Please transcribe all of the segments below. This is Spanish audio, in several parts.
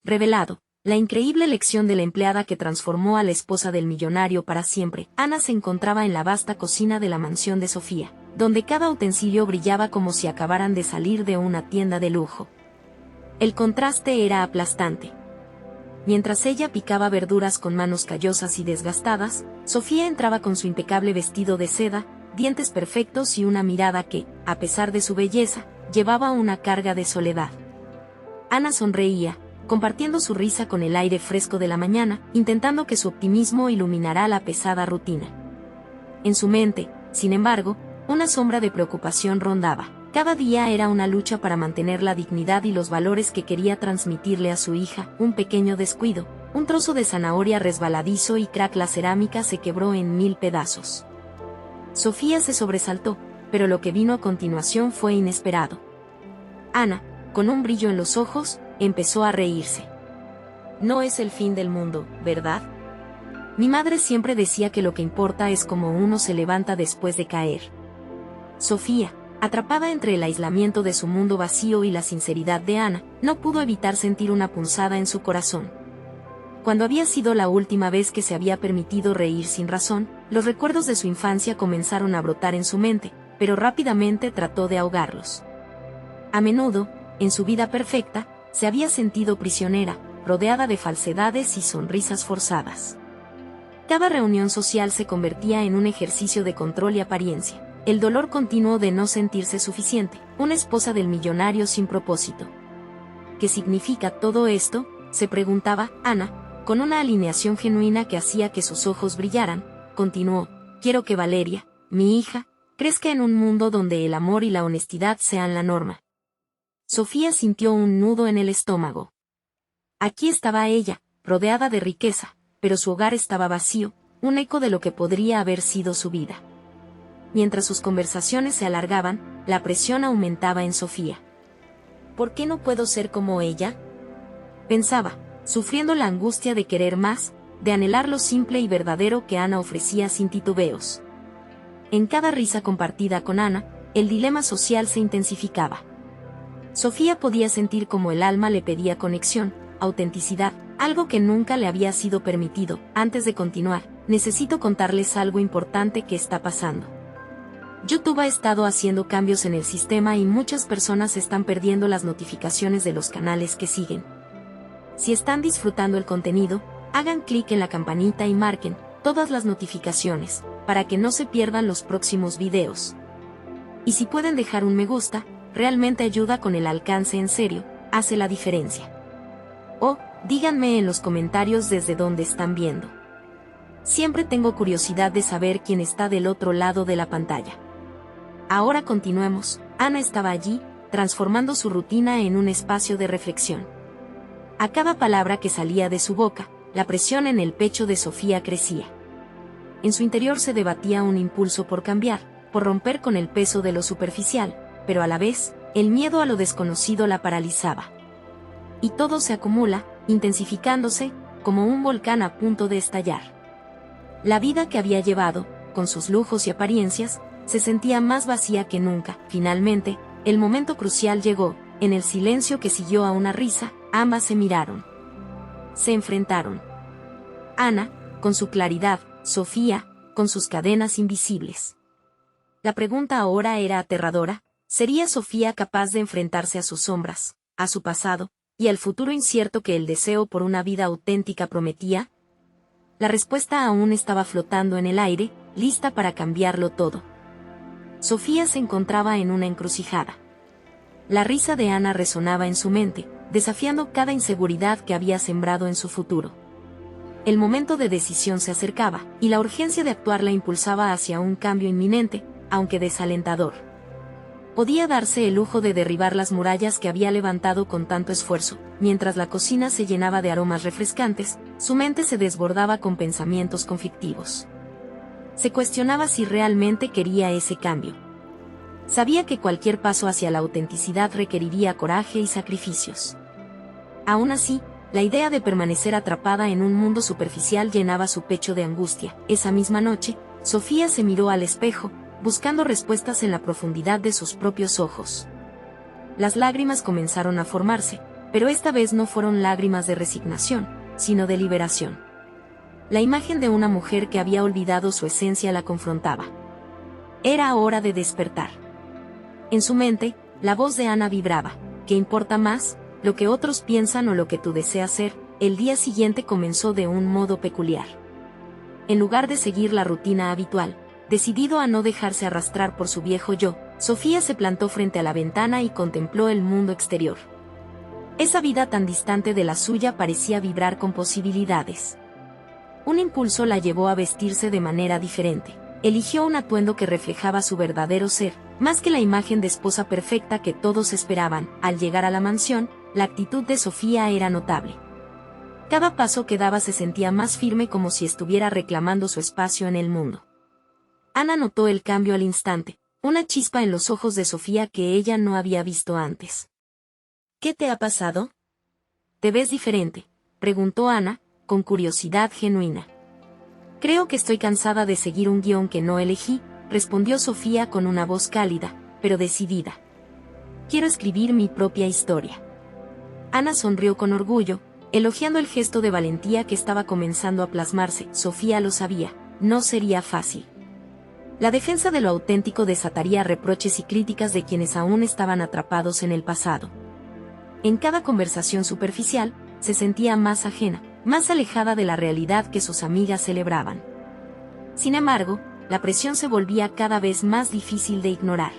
revelado. La increíble lección de la empleada que transformó a la esposa del millonario para siempre. Ana se encontraba en la vasta cocina de la mansión de Sofía, donde cada utensilio brillaba como si acabaran de salir de una tienda de lujo. El contraste era aplastante. Mientras ella picaba verduras con manos callosas y desgastadas, Sofía entraba con su impecable vestido de seda, dientes perfectos y una mirada que, a pesar de su belleza, llevaba una carga de soledad. Ana sonreía, compartiendo su risa con el aire fresco de la mañana, intentando que su optimismo iluminara la pesada rutina. En su mente, sin embargo, una sombra de preocupación rondaba. Cada día era una lucha para mantener la dignidad y los valores que quería transmitirle a su hija. Un pequeño descuido, un trozo de zanahoria resbaladizo y crack, la cerámica se quebró en 1000 pedazos. Sofía se sobresaltó, pero lo que vino a continuación fue inesperado. Ana, con un brillo en los ojos, empezó a reírse. No es el fin del mundo, ¿verdad? Mi madre siempre decía que lo que importa es cómo uno se levanta después de caer. Sofía, atrapada entre el aislamiento de su mundo vacío y la sinceridad de Ana, no pudo evitar sentir una punzada en su corazón. Cuando había sido la última vez que se había permitido reír sin razón, los recuerdos de su infancia comenzaron a brotar en su mente, pero rápidamente trató de ahogarlos. A menudo, en su vida perfecta, se había sentido prisionera, rodeada de falsedades y sonrisas forzadas. Cada reunión social se convertía en un ejercicio de control y apariencia. El dolor continuo de no sentirse suficiente, una esposa del millonario sin propósito. ¿Qué significa todo esto?, se preguntaba Ana, con una alineación genuina que hacía que sus ojos brillaran. Continuó: quiero que Valeria, mi hija, crezca en un mundo donde el amor y la honestidad sean la norma. Sofía sintió un nudo en el estómago. Aquí estaba ella, rodeada de riqueza, pero su hogar estaba vacío, un eco de lo que podría haber sido su vida. Mientras sus conversaciones se alargaban, la presión aumentaba en Sofía. ¿Por qué no puedo ser como ella?, pensaba, sufriendo la angustia de querer más, de anhelar lo simple y verdadero que Ana ofrecía sin titubeos. En cada risa compartida con Ana, el dilema social se intensificaba. Sofía podía sentir como el alma le pedía conexión, autenticidad, algo que nunca le había sido permitido. Antes de continuar, necesito contarles algo importante que está pasando. YouTube ha estado haciendo cambios en el sistema y muchas personas están perdiendo las notificaciones de los canales que siguen. Si están disfrutando el contenido, hagan clic en la campanita y marquen todas las notificaciones, para que no se pierdan los próximos videos. Y si pueden dejar un me gusta, realmente ayuda con el alcance, en serio, hace la diferencia. O, díganme en los comentarios desde dónde están viendo. Siempre tengo curiosidad de saber quién está del otro lado de la pantalla. Ahora continuemos. Ana estaba allí, transformando su rutina en un espacio de reflexión. A cada palabra que salía de su boca, la presión en el pecho de Sofía crecía. En su interior se debatía un impulso por cambiar, por romper con el peso de lo superficial, pero a la vez, el miedo a lo desconocido la paralizaba. Y todo se acumula, intensificándose, como un volcán a punto de estallar. La vida que había llevado, con sus lujos y apariencias, se sentía más vacía que nunca. Finalmente, el momento crucial llegó. En el silencio que siguió a una risa, ambas se miraron. Se enfrentaron. Ana, con su claridad, Sofía, con sus cadenas invisibles. La pregunta ahora era aterradora: ¿sería Sofía capaz de enfrentarse a sus sombras, a su pasado, y al futuro incierto que el deseo por una vida auténtica prometía? La respuesta aún estaba flotando en el aire, lista para cambiarlo todo. Sofía se encontraba en una encrucijada. La risa de Ana resonaba en su mente, desafiando cada inseguridad que había sembrado en su futuro. El momento de decisión se acercaba, y la urgencia de actuar la impulsaba hacia un cambio inminente, aunque desalentador. Podía darse el lujo de derribar las murallas que había levantado con tanto esfuerzo. Mientras la cocina se llenaba de aromas refrescantes, su mente se desbordaba con pensamientos conflictivos. Se cuestionaba si realmente quería ese cambio. Sabía que cualquier paso hacia la autenticidad requeriría coraje y sacrificios. Aún así, la idea de permanecer atrapada en un mundo superficial llenaba su pecho de angustia. Esa misma noche, Sofía se miró al espejo, buscando respuestas en la profundidad de sus propios ojos. Las lágrimas comenzaron a formarse, Pero esta vez no fueron lágrimas de resignación, sino de liberación. La imagen de una mujer que había olvidado su esencia la confrontaba. Era hora de despertar. En su mente, la voz de Ana vibraba. ¿Qué importa más, lo que otros piensan o lo que tú deseas ser? El día siguiente comenzó de un modo peculiar. En lugar de seguir la rutina habitual, decidido a no dejarse arrastrar por su viejo yo, Sofía se plantó frente a la ventana y contempló el mundo exterior. Esa vida tan distante de la suya parecía vibrar con posibilidades. Un impulso la llevó a vestirse de manera diferente. Eligió un atuendo que reflejaba su verdadero ser, más que la imagen de esposa perfecta que todos esperaban. Al llegar a la mansión, la actitud de Sofía era notable. Cada paso que daba se sentía más firme, como si estuviera reclamando su espacio en el mundo. Ana notó el cambio al instante, una chispa en los ojos de Sofía que ella no había visto antes. ¿Qué te ha pasado? ¿Te ves diferente?, preguntó Ana, con curiosidad genuina. Creo que estoy cansada de seguir un guión que no elegí, respondió Sofía con una voz cálida, pero decidida. Quiero escribir mi propia historia. Ana sonrió con orgullo, elogiando el gesto de valentía que estaba comenzando a plasmarse. Sofía lo sabía, no sería fácil. La defensa de lo auténtico desataría reproches y críticas de quienes aún estaban atrapados en el pasado. En cada conversación superficial, se sentía más ajena, más alejada de la realidad que sus amigas celebraban. Sin embargo, la presión se volvía cada vez más difícil de ignorar.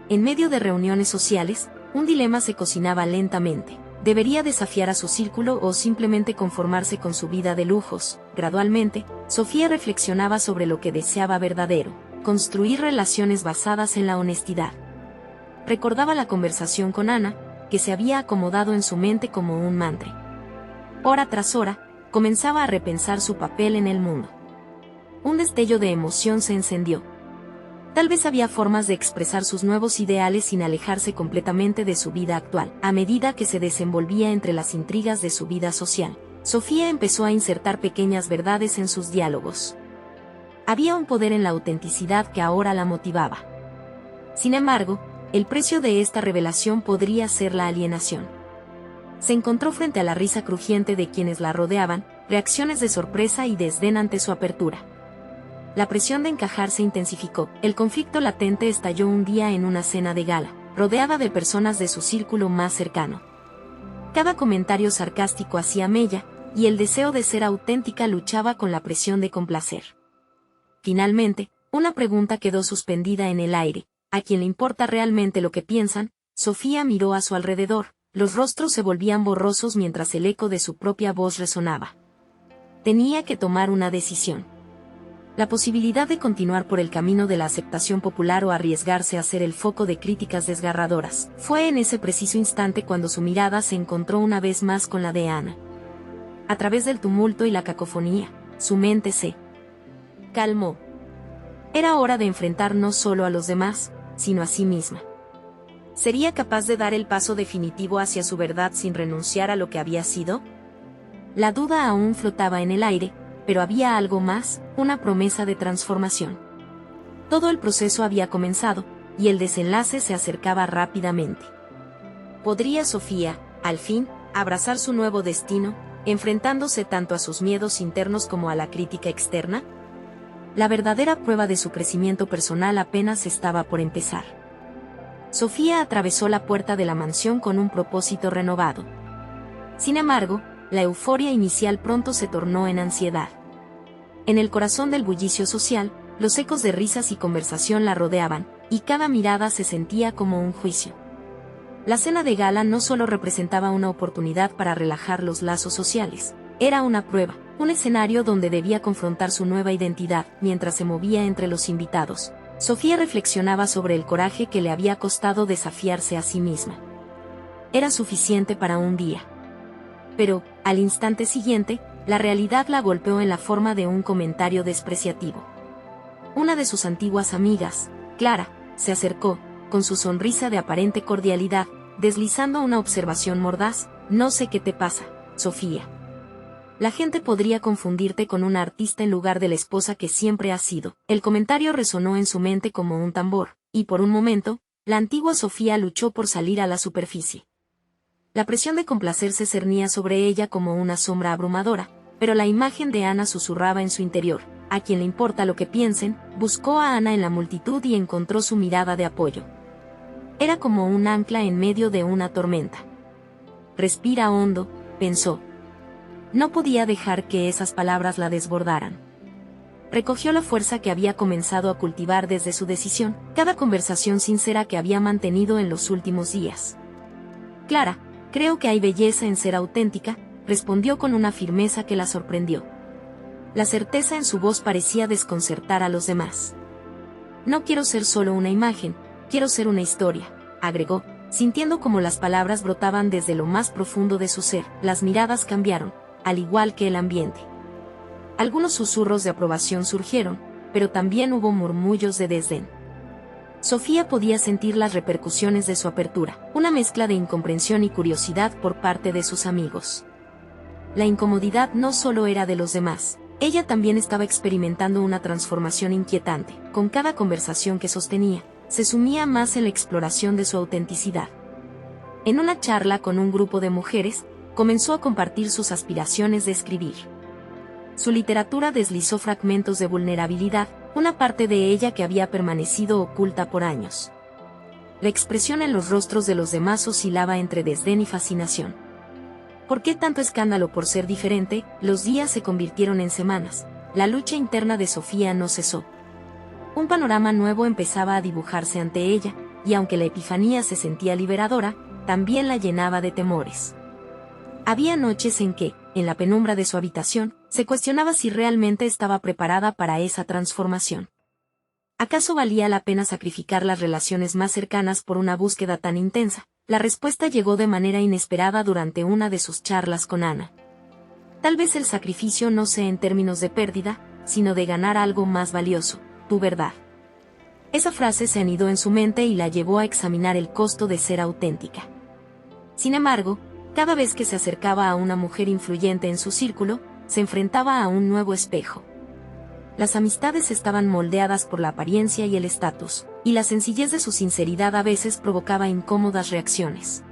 En medio de reuniones sociales, un dilema se cocinaba lentamente. ¿Debería desafiar a su círculo o simplemente conformarse con su vida de lujos? Gradualmente, Sofía reflexionaba sobre lo que deseaba verdadero: construir relaciones basadas en la honestidad. Recordaba la conversación con Ana, que se había acomodado en su mente como un mantra. Hora tras hora, comenzaba a repensar su papel en el mundo. Un destello de emoción se encendió. Tal vez había formas de expresar sus nuevos ideales sin alejarse completamente de su vida actual. A medida que se desenvolvía entre las intrigas de su vida social, Sofía empezó a insertar pequeñas verdades en sus diálogos. Había un poder en la autenticidad que ahora la motivaba. Sin embargo, el precio de esta revelación podría ser la alienación. Se encontró frente a la risa crujiente de quienes la rodeaban, reacciones de sorpresa y desdén ante su apertura. La presión de encajar se intensificó. El conflicto latente estalló un día en una cena de gala, rodeada de personas de su círculo más cercano. Cada comentario sarcástico hacía mella, y el deseo de ser auténtica luchaba con la presión de complacer. Finalmente, una pregunta quedó suspendida en el aire: ¿a quién le importa realmente lo que piensan? Sofía miró a su alrededor. Los rostros se volvían borrosos mientras el eco de su propia voz resonaba. Tenía que tomar una decisión. La posibilidad de continuar por el camino de la aceptación popular o arriesgarse a ser el foco de críticas desgarradoras. Fue en ese preciso instante cuando su mirada se encontró una vez más con la de Ana. A través del tumulto y la cacofonía, su mente se calmó. Era hora de enfrentar no solo a los demás, sino a sí misma. ¿Sería capaz de dar el paso definitivo hacia su verdad sin renunciar a lo que había sido? La duda aún flotaba en el aire, pero había algo más, una promesa de transformación. Todo el proceso había comenzado, y el desenlace se acercaba rápidamente. ¿Podría Sofía, al fin, abrazar su nuevo destino, enfrentándose tanto a sus miedos internos como a la crítica externa? La verdadera prueba de su crecimiento personal apenas estaba por empezar. Sofía atravesó la puerta de la mansión con un propósito renovado. Sin embargo, la euforia inicial pronto se tornó en ansiedad. En el corazón del bullicio social, los ecos de risas y conversación la rodeaban, y cada mirada se sentía como un juicio. La cena de gala no solo representaba una oportunidad para relajar los lazos sociales, era una prueba, un escenario donde debía confrontar su nueva identidad. Mientras se movía entre los invitados, Sofía reflexionaba sobre el coraje que le había costado desafiarse a sí misma. Era suficiente para un día. Pero, al instante siguiente, la realidad la golpeó en la forma de un comentario despreciativo. Una de sus antiguas amigas, Clara, se acercó, con su sonrisa de aparente cordialidad, deslizando una observación mordaz: no sé qué te pasa, Sofía. La gente podría confundirte con una artista en lugar de la esposa que siempre has sido. El comentario resonó en su mente como un tambor, y por un momento, la antigua Sofía luchó por salir a la superficie. La presión de complacer se cernía sobre ella como una sombra abrumadora, pero la imagen de Ana susurraba en su interior. A quien le importa lo que piensen, buscó a Ana en la multitud y encontró su mirada de apoyo. Era como un ancla en medio de una tormenta. Respira hondo, pensó. No podía dejar que esas palabras la desbordaran. Recogió la fuerza que había comenzado a cultivar desde su decisión, cada conversación sincera que había mantenido en los últimos días. Clara, creo que hay belleza en ser auténtica, respondió con una firmeza que la sorprendió. La certeza en su voz parecía desconcertar a los demás. No quiero ser solo una imagen, quiero ser una historia, agregó, sintiendo como las palabras brotaban desde lo más profundo de su ser. Las miradas cambiaron, al igual que el ambiente. Algunos susurros de aprobación surgieron, pero también hubo murmullos de desdén. Sofía podía sentir las repercusiones de su apertura, una mezcla de incomprensión y curiosidad por parte de sus amigos. La incomodidad no solo era de los demás, ella también estaba experimentando una transformación inquietante. Con cada conversación que sostenía, se sumía más en la exploración de su autenticidad. En una charla con un grupo de mujeres, comenzó a compartir sus aspiraciones de escribir. Su literatura deslizó fragmentos de vulnerabilidad, una parte de ella que había permanecido oculta por años. La expresión en los rostros de los demás oscilaba entre desdén y fascinación. ¿Por qué tanto escándalo por ser diferente? Los días se convirtieron en semanas. La lucha interna de Sofía no cesó. Un panorama nuevo empezaba a dibujarse ante ella, y aunque la epifanía se sentía liberadora, también la llenaba de temores. Había noches en que, en la penumbra de su habitación, se cuestionaba si realmente estaba preparada para esa transformación. ¿Acaso valía la pena sacrificar las relaciones más cercanas por una búsqueda tan intensa? La respuesta llegó de manera inesperada durante una de sus charlas con Ana. Tal vez el sacrificio no sea en términos de pérdida, sino de ganar algo más valioso, tu verdad. Esa frase se anidó en su mente y la llevó a examinar el costo de ser auténtica. Sin embargo, cada vez que se acercaba a una mujer influyente en su círculo, se enfrentaba a un nuevo espejo. Las amistades estaban moldeadas por la apariencia y el estatus, y la sencillez de su sinceridad a veces provocaba incómodas reacciones.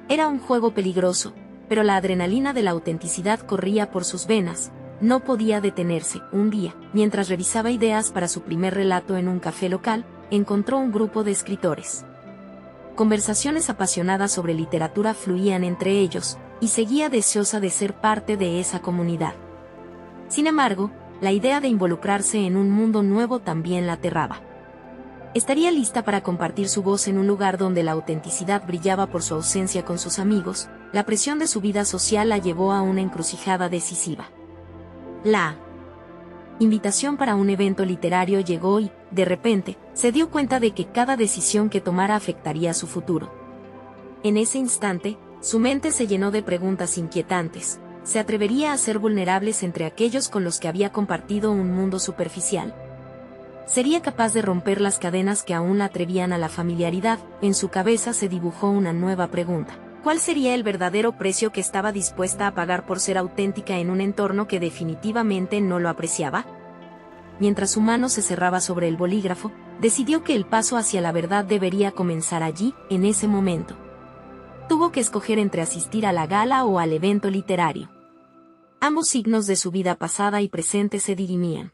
Era un juego peligroso, pero la adrenalina de la autenticidad corría por sus venas. No podía detenerse. Un día, mientras revisaba ideas para su primer relato en un café local, encontró un grupo de escritores. Conversaciones apasionadas sobre literatura fluían entre ellos, y seguía deseosa de ser parte de esa comunidad. Sin embargo, la idea de involucrarse en un mundo nuevo también la aterraba. ¿Estaría lista para compartir su voz en un lugar donde la autenticidad brillaba por su ausencia con sus amigos? La presión de su vida social la llevó a una encrucijada decisiva. La invitación para un evento literario llegó y, de repente, se dio cuenta de que cada decisión que tomara afectaría su futuro. En ese instante, su mente se llenó de preguntas inquietantes. ¿Se atrevería a ser vulnerables entre aquellos con los que había compartido un mundo superficial? ¿Sería capaz de romper las cadenas que aún la atrevían a la familiaridad? En su cabeza se dibujó una nueva pregunta. ¿Cuál sería el verdadero precio que estaba dispuesta a pagar por ser auténtica en un entorno que definitivamente no lo apreciaba? Mientras su mano se cerraba sobre el bolígrafo, decidió que el paso hacia la verdad debería comenzar allí, en ese momento. Tuvo que escoger entre asistir a la gala o al evento literario. Ambos signos de su vida pasada y presente se dirimían.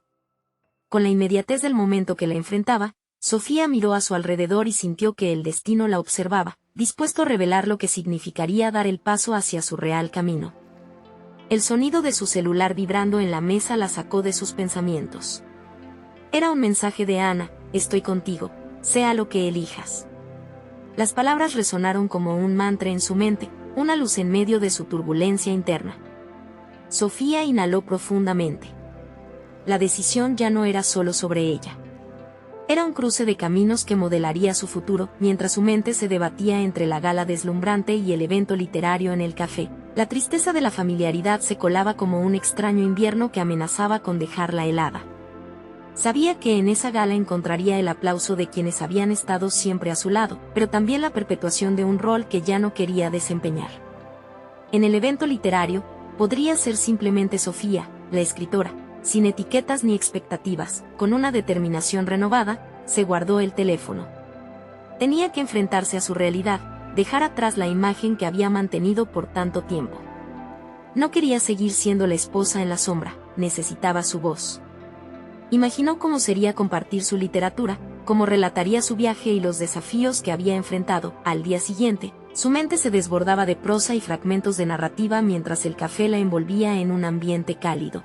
Con la inmediatez del momento que la enfrentaba, Sofía miró a su alrededor y sintió que el destino la observaba, dispuesto a revelar lo que significaría dar el paso hacia su real camino. El sonido de su celular vibrando en la mesa la sacó de sus pensamientos. Era un mensaje de Ana: estoy contigo, sea lo que elijas. Las palabras resonaron como un mantra en su mente, una luz en medio de su turbulencia interna. Sofía inhaló profundamente. La decisión ya no era solo sobre ella. Era un cruce de caminos que modelaría su futuro. Mientras su mente se debatía entre la gala deslumbrante y el evento literario en el café, la tristeza de la familiaridad se colaba como un extraño invierno que amenazaba con dejarla helada. Sabía que en esa gala encontraría el aplauso de quienes habían estado siempre a su lado, pero también la perpetuación de un rol que ya no quería desempeñar. En el evento literario, podría ser simplemente Sofía, la escritora, sin etiquetas ni expectativas. Con una determinación renovada, se guardó el teléfono. Tenía que enfrentarse a su realidad, dejar atrás la imagen que había mantenido por tanto tiempo. No quería seguir siendo la esposa en la sombra, necesitaba su voz. Imaginó cómo sería compartir su literatura, cómo relataría su viaje y los desafíos que había enfrentado. Al día siguiente, su mente se desbordaba de prosa y fragmentos de narrativa mientras el café la envolvía en un ambiente cálido.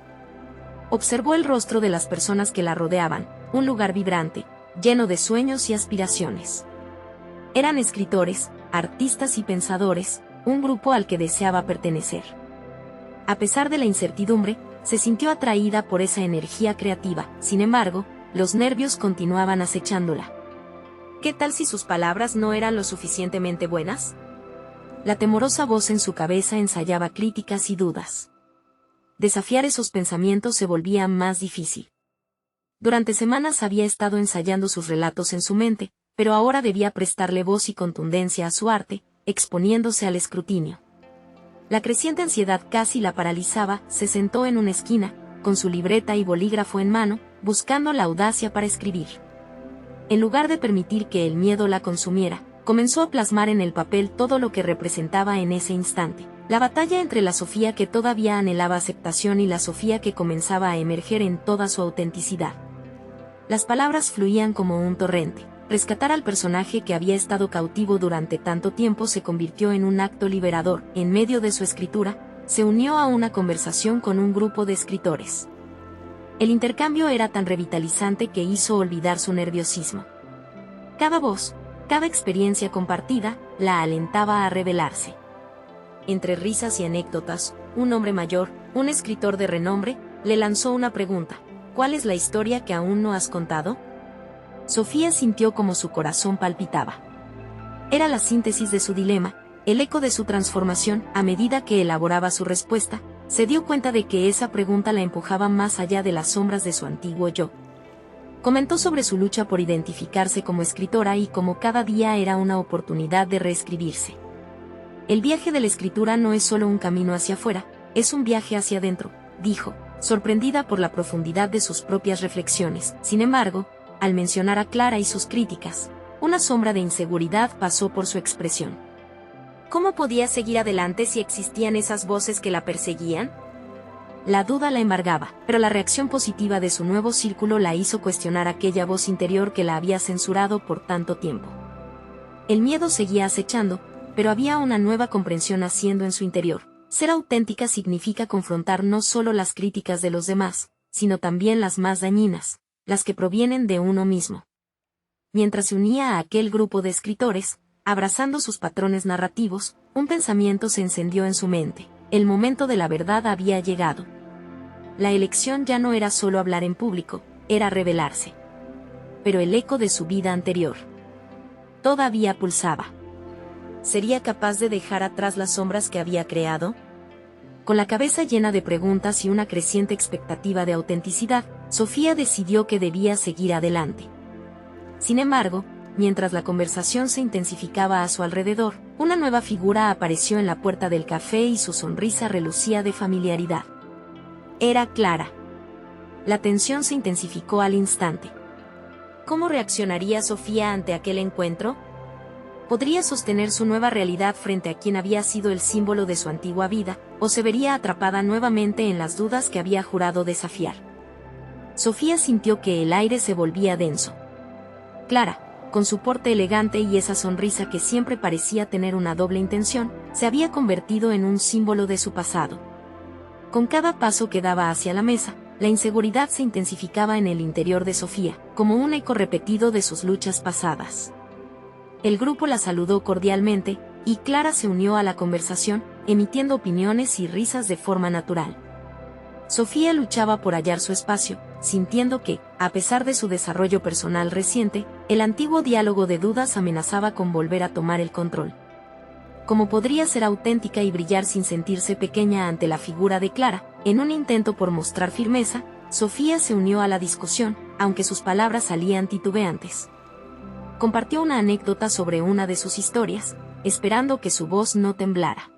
Observó el rostro de las personas que la rodeaban, un lugar vibrante, lleno de sueños y aspiraciones. Eran escritores, artistas y pensadores, un grupo al que deseaba pertenecer. A pesar de la incertidumbre, se sintió atraída por esa energía creativa. Sin embargo, los nervios continuaban acechándola. ¿Qué tal si sus palabras no eran lo suficientemente buenas? La temorosa voz en su cabeza ensayaba críticas y dudas. Desafiar esos pensamientos se volvía más difícil. Durante semanas había estado ensayando sus relatos en su mente, pero ahora debía prestarle voz y contundencia a su arte, exponiéndose al escrutinio. La creciente ansiedad casi la paralizaba. Se sentó en una esquina, con su libreta y bolígrafo en mano, buscando la audacia para escribir. En lugar de permitir que el miedo la consumiera, comenzó a plasmar en el papel todo lo que representaba en ese instante. La batalla entre la Sofía que todavía anhelaba aceptación y la Sofía que comenzaba a emerger en toda su autenticidad. Las palabras fluían como un torrente. Rescatar al personaje que había estado cautivo durante tanto tiempo se convirtió en un acto liberador. En medio de su escritura, se unió a una conversación con un grupo de escritores. El intercambio era tan revitalizante que hizo olvidar su nerviosismo. Cada voz, cada experiencia compartida, la alentaba a revelarse. Entre risas y anécdotas, un hombre mayor, un escritor de renombre, le lanzó una pregunta: ¿cuál es la historia que aún no has contado? Sofía sintió como su corazón palpitaba. Era la síntesis de su dilema, el eco de su transformación. A medida que elaboraba su respuesta, se dio cuenta de que esa pregunta la empujaba más allá de las sombras de su antiguo yo. Comentó sobre su lucha por identificarse como escritora y cómo cada día era una oportunidad de reescribirse. El viaje de la escritura no es solo un camino hacia afuera, es un viaje hacia adentro, dijo, sorprendida por la profundidad de sus propias reflexiones. Sin embargo, al mencionar a Clara y sus críticas, una sombra de inseguridad pasó por su expresión. ¿Cómo podía seguir adelante si existían esas voces que la perseguían? La duda la embargaba, pero la reacción positiva de su nuevo círculo la hizo cuestionar aquella voz interior que la había censurado por tanto tiempo. El miedo seguía acechando, pero había una nueva comprensión naciendo en su interior. Ser auténtica significa confrontar no solo las críticas de los demás, sino también las más dañinas, las que provienen de uno mismo. Mientras se unía a aquel grupo de escritores, abrazando sus patrones narrativos, un pensamiento se encendió en su mente: el momento de la verdad había llegado. La elección ya no era solo hablar en público, era revelarse. Pero el eco de su vida anterior todavía pulsaba. ¿Sería capaz de dejar atrás las sombras que había creado? Con la cabeza llena de preguntas y una creciente expectativa de autenticidad, Sofía decidió que debía seguir adelante. Sin embargo, mientras la conversación se intensificaba a su alrededor, una nueva figura apareció en la puerta del café y su sonrisa relucía de familiaridad. Era Clara. La tensión se intensificó al instante. ¿Cómo reaccionaría Sofía ante aquel encuentro? ¿Podría sostener su nueva realidad frente a quien había sido el símbolo de su antigua vida, o se vería atrapada nuevamente en las dudas que había jurado desafiar? Sofía sintió que el aire se volvía denso. Clara, con su porte elegante y esa sonrisa que siempre parecía tener una doble intención, se había convertido en un símbolo de su pasado. Con cada paso que daba hacia la mesa, la inseguridad se intensificaba en el interior de Sofía, como un eco repetido de sus luchas pasadas. El grupo la saludó cordialmente, y Clara se unió a la conversación, emitiendo opiniones y risas de forma natural. Sofía luchaba por hallar su espacio, sintiendo que, a pesar de su desarrollo personal reciente, el antiguo diálogo de dudas amenazaba con volver a tomar el control. ¿Cómo podría ser auténtica y brillar sin sentirse pequeña ante la figura de Clara? En un intento por mostrar firmeza, Sofía se unió a la discusión, aunque sus palabras salían titubeantes. Compartió una anécdota sobre una de sus historias, esperando que su voz no temblara.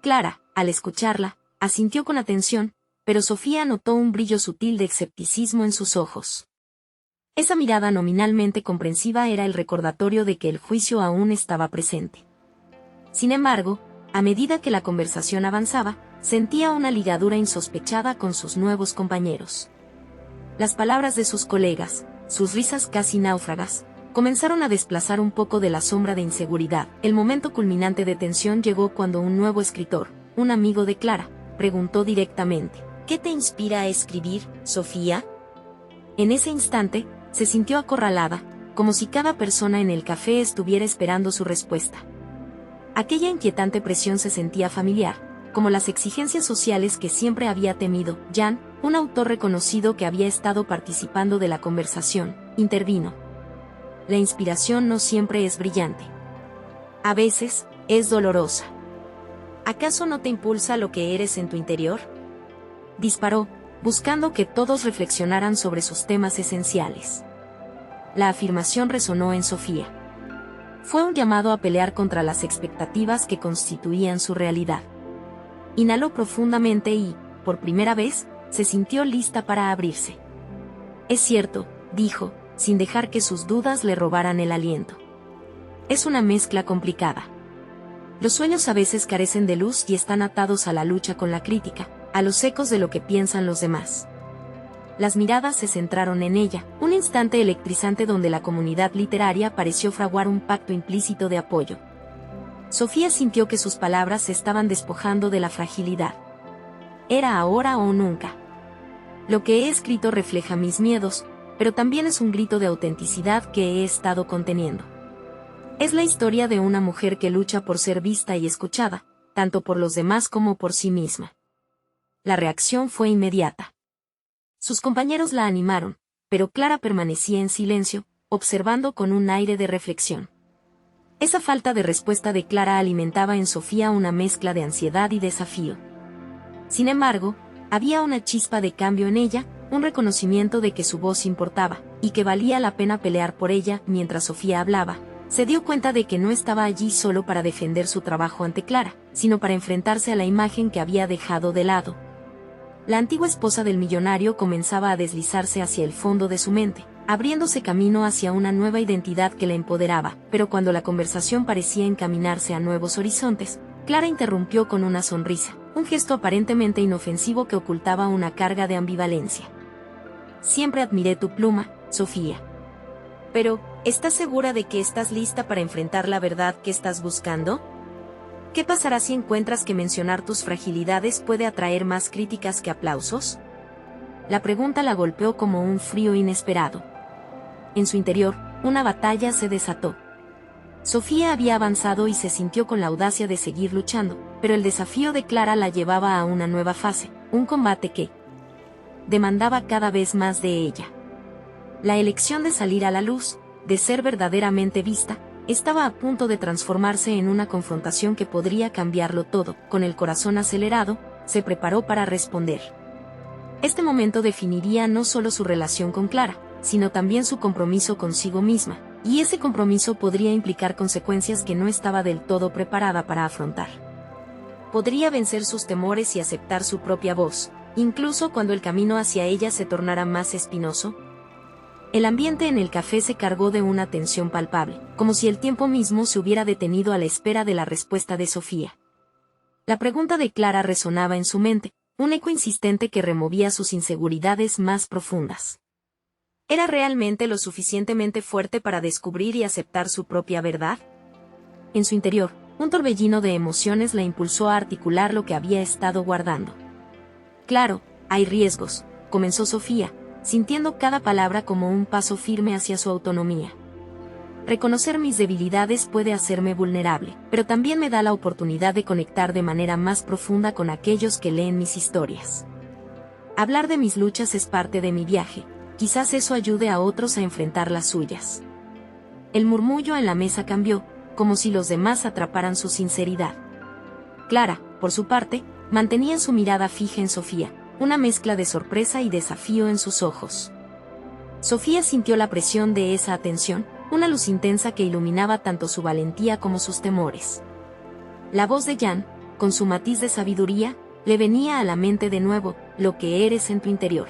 Clara, al escucharla, asintió con atención, pero Sofía notó un brillo sutil de escepticismo en sus ojos. Esa mirada nominalmente comprensiva era el recordatorio de que el juicio aún estaba presente. Sin embargo, a medida que la conversación avanzaba, sentía una ligadura insospechada con sus nuevos compañeros. Las palabras de sus colegas, sus risas casi náufragas, comenzaron a desplazar un poco de la sombra de inseguridad. El momento culminante de tensión llegó cuando un nuevo escritor, un amigo de Clara, preguntó directamente: ¿qué te inspira a escribir, Sofía? En ese instante, se sintió acorralada, como si cada persona en el café estuviera esperando su respuesta. Aquella inquietante presión se sentía familiar, como las exigencias sociales que siempre había temido. Jan, un autor reconocido que había estado participando de la conversación, intervino. La inspiración no siempre es brillante. A veces, es dolorosa. ¿Acaso no te impulsa lo que eres en tu interior? Disparó, buscando que todos reflexionaran sobre sus temas esenciales. La afirmación resonó en Sofía. Fue un llamado a pelear contra las expectativas que constituían su realidad. Inhaló profundamente y, por primera vez, se sintió lista para abrirse. Es cierto, dijo, sin dejar que sus dudas le robaran el aliento. Es una mezcla complicada. Los sueños a veces carecen de luz y están atados a la lucha con la crítica, a los ecos de lo que piensan los demás. Las miradas se centraron en ella, un instante electrizante donde la comunidad literaria pareció fraguar un pacto implícito de apoyo. Sofía sintió que sus palabras se estaban despojando de la fragilidad. Era ahora o nunca. Lo que he escrito refleja mis miedos, pero también es un grito de autenticidad que he estado conteniendo. Es la historia de una mujer que lucha por ser vista y escuchada, tanto por los demás como por sí misma. La reacción fue inmediata. Sus compañeros la animaron, pero Clara permanecía en silencio, observando con un aire de reflexión. Esa falta de respuesta de Clara alimentaba en Sofía una mezcla de ansiedad y desafío. Sin embargo, había una chispa de cambio en ella, un reconocimiento de que su voz importaba, y que valía la pena pelear por ella. Mientras Sofía hablaba, se dio cuenta de que no estaba allí solo para defender su trabajo ante Clara, sino para enfrentarse a la imagen que había dejado de lado. La antigua esposa del millonario comenzaba a deslizarse hacia el fondo de su mente, abriéndose camino hacia una nueva identidad que la empoderaba, pero cuando la conversación parecía encaminarse a nuevos horizontes, Clara interrumpió con una sonrisa, un gesto aparentemente inofensivo que ocultaba una carga de ambivalencia. Siempre admiré tu pluma, Sofía. Pero, ¿estás segura de que estás lista para enfrentar la verdad que estás buscando? ¿Qué pasará si encuentras que mencionar tus fragilidades puede atraer más críticas que aplausos? La pregunta la golpeó como un frío inesperado. En su interior, una batalla se desató. Sofía había avanzado y se sintió con la audacia de seguir luchando, pero el desafío de Clara la llevaba a una nueva fase, un combate que demandaba cada vez más de ella. La elección de salir a la luz, de ser verdaderamente vista, estaba a punto de transformarse en una confrontación que podría cambiarlo todo. Con el corazón acelerado, se preparó para responder. Este momento definiría no solo su relación con Clara, sino también su compromiso consigo misma, y ese compromiso podría implicar consecuencias que no estaba del todo preparada para afrontar. Podría vencer sus temores y aceptar su propia voz, incluso cuando el camino hacia ella se tornara más espinoso. El ambiente en el café se cargó de una tensión palpable, como si el tiempo mismo se hubiera detenido a la espera de la respuesta de Sofía. La pregunta de Clara resonaba en su mente, un eco insistente que removía sus inseguridades más profundas. ¿Era realmente lo suficientemente fuerte para descubrir y aceptar su propia verdad? En su interior, un torbellino de emociones la impulsó a articular lo que había estado guardando. Claro, hay riesgos, comenzó Sofía, sintiendo cada palabra como un paso firme hacia su autonomía. Reconocer mis debilidades puede hacerme vulnerable, pero también me da la oportunidad de conectar de manera más profunda con aquellos que leen mis historias. Hablar de mis luchas es parte de mi viaje, quizás eso ayude a otros a enfrentar las suyas. El murmullo en la mesa cambió, como si los demás atraparan su sinceridad. Clara, por su parte, mantenía su mirada fija en Sofía, una mezcla de sorpresa y desafío en sus ojos. Sofía sintió la presión de esa atención, una luz intensa que iluminaba tanto su valentía como sus temores. La voz de Jan, con su matiz de sabiduría, le venía a la mente de nuevo: lo que eres en tu interior.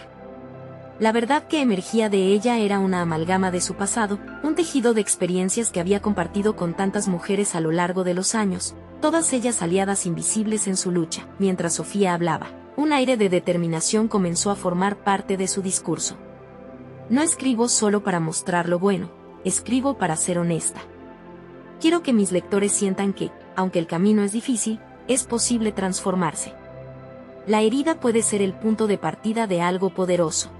La verdad que emergía de ella era una amalgama de su pasado, un tejido de experiencias que había compartido con tantas mujeres a lo largo de los años, todas ellas aliadas invisibles en su lucha. Mientras Sofía hablaba, un aire de determinación comenzó a formar parte de su discurso. No escribo solo para mostrar lo bueno, escribo para ser honesta. Quiero que mis lectores sientan que, aunque el camino es difícil, es posible transformarse. La herida puede ser el punto de partida de algo poderoso.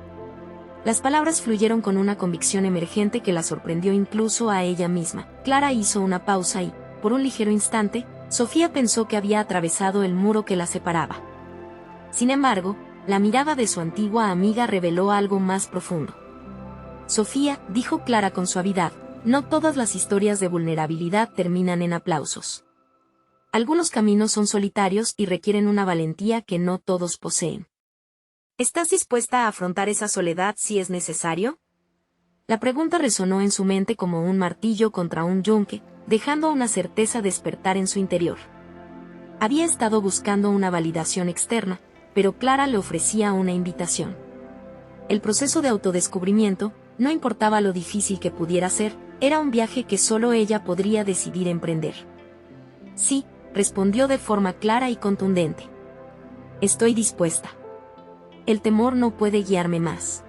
Las palabras fluyeron con una convicción emergente que la sorprendió incluso a ella misma. Clara hizo una pausa y, por un ligero instante, Sofía pensó que había atravesado el muro que la separaba. Sin embargo, la mirada de su antigua amiga reveló algo más profundo. Sofía, dijo Clara con suavidad, no todas las historias de vulnerabilidad terminan en aplausos. Algunos caminos son solitarios y requieren una valentía que no todos poseen. ¿Estás dispuesta a afrontar esa soledad si es necesario? La pregunta resonó en su mente como un martillo contra un yunque, dejando una certeza despertar en su interior. Había estado buscando una validación externa, pero Clara le ofrecía una invitación. El proceso de autodescubrimiento, no importaba lo difícil que pudiera ser, era un viaje que solo ella podría decidir emprender. Sí, respondió de forma clara y contundente. Estoy dispuesta. El temor no puede guiarme más.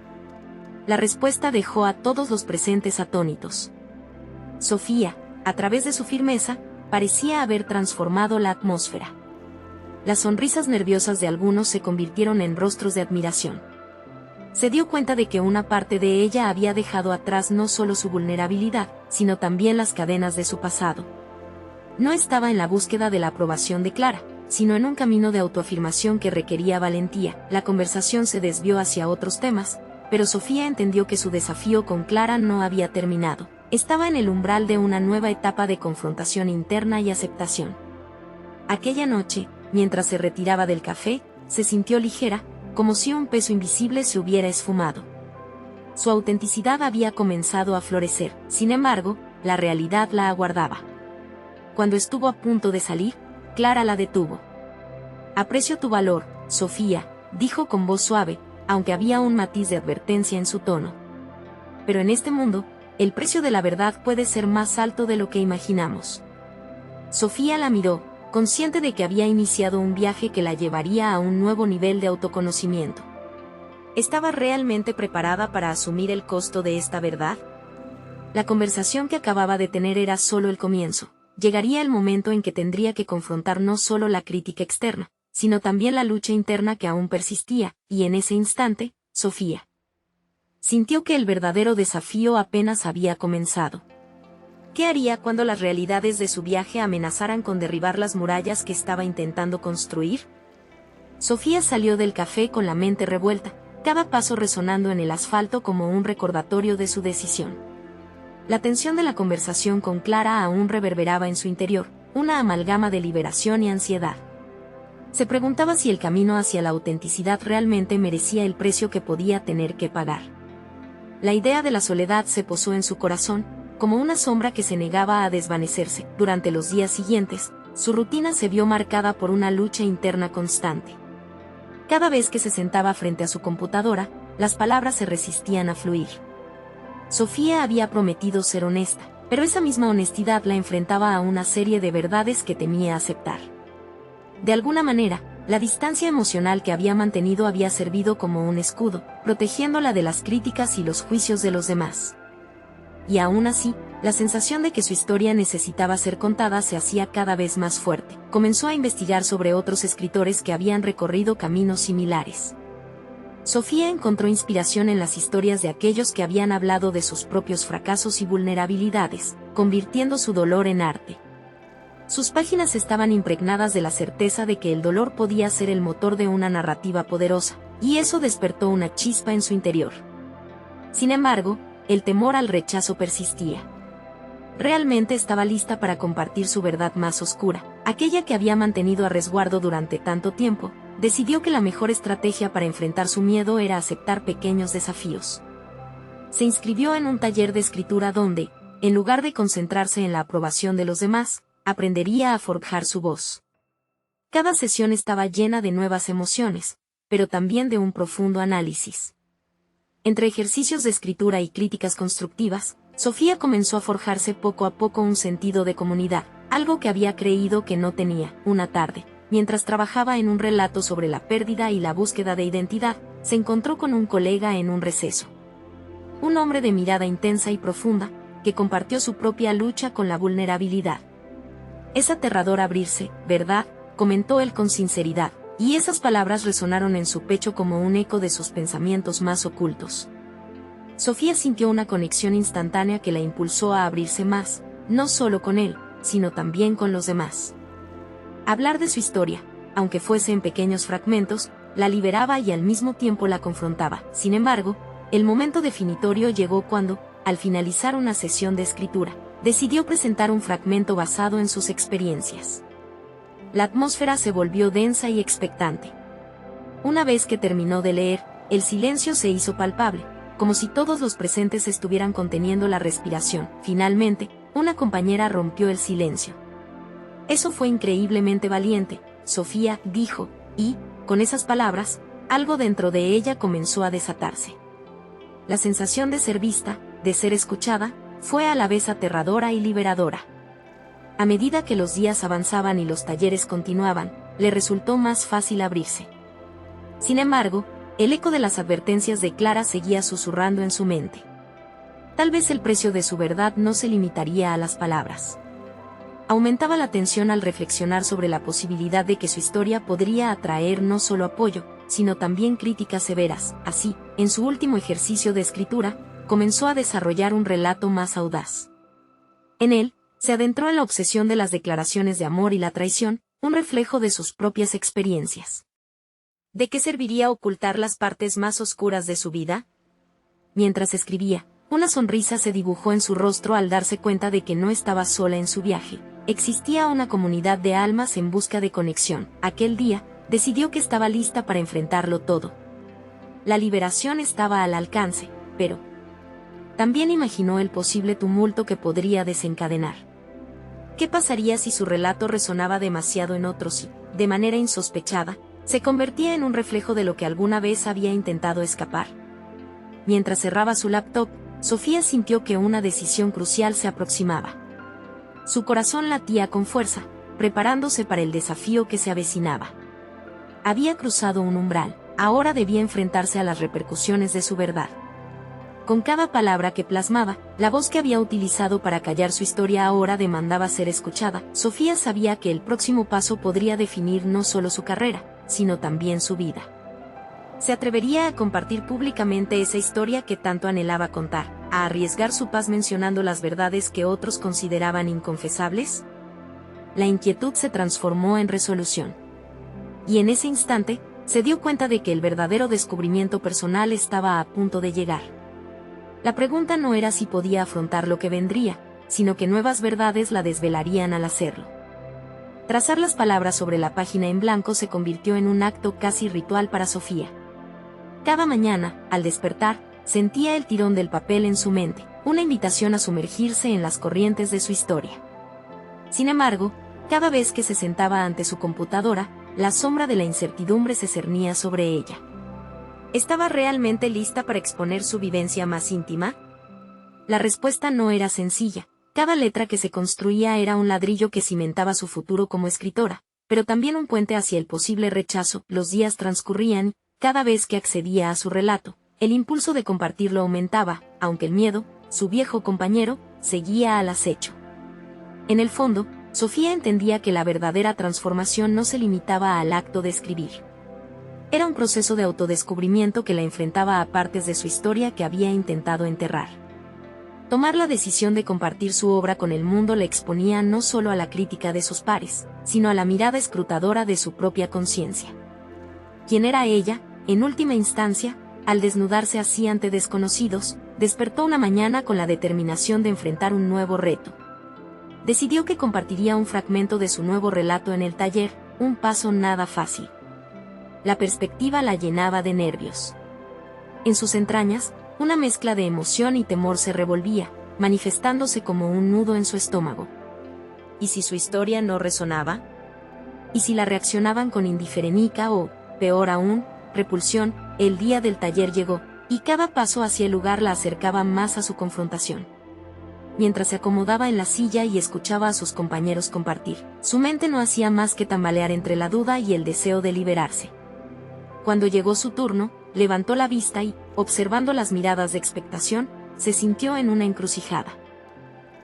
La respuesta dejó a todos los presentes atónitos. Sofía, a través de su firmeza, parecía haber transformado la atmósfera. Las sonrisas nerviosas de algunos se convirtieron en rostros de admiración. Se dio cuenta de que una parte de ella había dejado atrás no solo su vulnerabilidad, sino también las cadenas de su pasado. No estaba en la búsqueda de la aprobación de Clara, sino en un camino de autoafirmación que requería valentía. La conversación se desvió hacia otros temas, pero Sofía entendió que su desafío con Clara no había terminado. Estaba en el umbral de una nueva etapa de confrontación interna y aceptación. Aquella noche, mientras se retiraba del café, se sintió ligera, como si un peso invisible se hubiera esfumado. Su autenticidad había comenzado a florecer, sin embargo, la realidad la aguardaba. Cuando estuvo a punto de salir, Clara la detuvo. Aprecio tu valor, Sofía, dijo con voz suave, aunque había un matiz de advertencia en su tono. Pero en este mundo, el precio de la verdad puede ser más alto de lo que imaginamos. Sofía la miró, consciente de que había iniciado un viaje que la llevaría a un nuevo nivel de autoconocimiento. ¿Estaba realmente preparada para asumir el costo de esta verdad? La conversación que acababa de tener era solo el comienzo. Llegaría el momento en que tendría que confrontar no solo la crítica externa, sino también la lucha interna que aún persistía, y en ese instante, Sofía sintió que el verdadero desafío apenas había comenzado. ¿Qué haría cuando las realidades de su viaje amenazaran con derribar las murallas que estaba intentando construir? Sofía salió del café con la mente revuelta, cada paso resonando en el asfalto como un recordatorio de su decisión. La tensión de la conversación con Clara aún reverberaba en su interior, una amalgama de liberación y ansiedad. Se preguntaba si el camino hacia la autenticidad realmente merecía el precio que podía tener que pagar. La idea de la soledad se posó en su corazón, como una sombra que se negaba a desvanecerse. Durante los días siguientes, su rutina se vio marcada por una lucha interna constante. Cada vez que se sentaba frente a su computadora, las palabras se resistían a fluir. Sofía había prometido ser honesta, pero esa misma honestidad la enfrentaba a una serie de verdades que temía aceptar. De alguna manera, la distancia emocional que había mantenido había servido como un escudo, protegiéndola de las críticas y los juicios de los demás. Y aún así, la sensación de que su historia necesitaba ser contada se hacía cada vez más fuerte. Comenzó a investigar sobre otros escritores que habían recorrido caminos similares. Sofía encontró inspiración en las historias de aquellos que habían hablado de sus propios fracasos y vulnerabilidades, convirtiendo su dolor en arte. Sus páginas estaban impregnadas de la certeza de que el dolor podía ser el motor de una narrativa poderosa, y eso despertó una chispa en su interior. Sin embargo, el temor al rechazo persistía. Realmente estaba lista para compartir su verdad más oscura, aquella que había mantenido a resguardo durante tanto tiempo. Decidió que la mejor estrategia para enfrentar su miedo era aceptar pequeños desafíos. Se inscribió en un taller de escritura donde, en lugar de concentrarse en la aprobación de los demás, aprendería a forjar su voz. Cada sesión estaba llena de nuevas emociones, pero también de un profundo análisis. Entre ejercicios de escritura y críticas constructivas, Sofía comenzó a forjarse poco a poco un sentido de comunidad. algo que había creído que no tenía. Una tarde, mientras trabajaba en un relato sobre la pérdida y la búsqueda de identidad, se encontró con un colega en un receso. Un hombre de mirada intensa y profunda, que compartió su propia lucha con la vulnerabilidad. Es aterrador abrirse, ¿verdad?, comentó él con sinceridad, y esas palabras resonaron en su pecho como un eco de sus pensamientos más ocultos. Sofía sintió una conexión instantánea que la impulsó a abrirse más, no solo con él, sino también con los demás. Hablar de su historia, aunque fuese en pequeños fragmentos, la liberaba y al mismo tiempo la confrontaba. Sin embargo, el momento definitorio llegó cuando, al finalizar una sesión de escritura, decidió presentar un fragmento basado en sus experiencias. La atmósfera se volvió densa y expectante. Una vez que terminó de leer, el silencio se hizo palpable, como si todos los presentes estuvieran conteniendo la respiración. Finalmente, una compañera rompió el silencio. «Eso fue increíblemente valiente», Sofía dijo, y, con esas palabras, algo dentro de ella comenzó a desatarse. La sensación de ser vista, de ser escuchada, fue a la vez aterradora y liberadora. A medida que los días avanzaban y los talleres continuaban, le resultó más fácil abrirse. Sin embargo, el eco de las advertencias de Clara seguía susurrando en su mente. Tal vez el precio de su verdad no se limitaría a las palabras. Aumentaba la tensión al reflexionar sobre la posibilidad de que su historia podría atraer no solo apoyo, sino también críticas severas. Así, en su último ejercicio de escritura, comenzó a desarrollar un relato más audaz. En él, se adentró en la obsesión de las declaraciones de amor y la traición, un reflejo de sus propias experiencias. ¿De qué serviría ocultar las partes más oscuras de su vida? Mientras escribía, una sonrisa se dibujó en su rostro al darse cuenta de que no estaba sola en su viaje. Existía una comunidad de almas en busca de conexión. Aquel día, decidió que estaba lista para enfrentarlo todo. La liberación estaba al alcance, pero también imaginó el posible tumulto que podría desencadenar. ¿Qué pasaría si su relato resonaba demasiado en otros y, de manera insospechada, se convertía en un reflejo de lo que alguna vez había intentado escapar? Mientras cerraba su laptop, Sofía sintió que una decisión crucial se aproximaba. Su corazón latía con fuerza, preparándose para el desafío que se avecinaba. Había cruzado un umbral, ahora debía enfrentarse a las repercusiones de su verdad. Con cada palabra que plasmaba, la voz que había utilizado para callar su historia ahora demandaba ser escuchada. Sofía sabía que el próximo paso podría definir no solo su carrera, sino también su vida. ¿Se atrevería a compartir públicamente esa historia que tanto anhelaba contar, a arriesgar su paz mencionando las verdades que otros consideraban inconfesables? La inquietud se transformó en resolución. Y en ese instante, se dio cuenta de que el verdadero descubrimiento personal estaba a punto de llegar. La pregunta no era si podía afrontar lo que vendría, sino que nuevas verdades la desvelarían al hacerlo. Trazar las palabras sobre la página en blanco se convirtió en un acto casi ritual para Sofía. Cada mañana, al despertar, sentía el tirón del papel en su mente, una invitación a sumergirse en las corrientes de su historia. Sin embargo, cada vez que se sentaba ante su computadora, la sombra de la incertidumbre se cernía sobre ella. ¿Estaba realmente lista para exponer su vivencia más íntima? La respuesta no era sencilla. Cada letra que se construía era un ladrillo que cimentaba su futuro como escritora, pero también un puente hacia el posible rechazo. Los días transcurrían. Cada vez que accedía a su relato, el impulso de compartirlo aumentaba, aunque el miedo, su viejo compañero, seguía al acecho. En el fondo, Sofía entendía que la verdadera transformación no se limitaba al acto de escribir. Era un proceso de autodescubrimiento que la enfrentaba a partes de su historia que había intentado enterrar. Tomar la decisión de compartir su obra con el mundo le exponía no solo a la crítica de sus pares, sino a la mirada escrutadora de su propia conciencia. ¿Quién era ella? En última instancia, al desnudarse así ante desconocidos, despertó una mañana con la determinación de enfrentar un nuevo reto. Decidió que compartiría un fragmento de su nuevo relato en el taller, un paso nada fácil. La perspectiva la llenaba de nervios. En sus entrañas, una mezcla de emoción y temor se revolvía, manifestándose como un nudo en su estómago. ¿Y si su historia no resonaba? ¿Y si la reaccionaban con indiferencia o, peor aún, repulsión? El día del taller llegó, y cada paso hacia el lugar la acercaba más a su confrontación. mientras se acomodaba en la silla y escuchaba a sus compañeros compartir. Su mente no hacía más que tambalear entre la duda y el deseo de liberarse. Cuando llegó su turno, levantó la vista y, observando las miradas de expectación, se sintió en una encrucijada.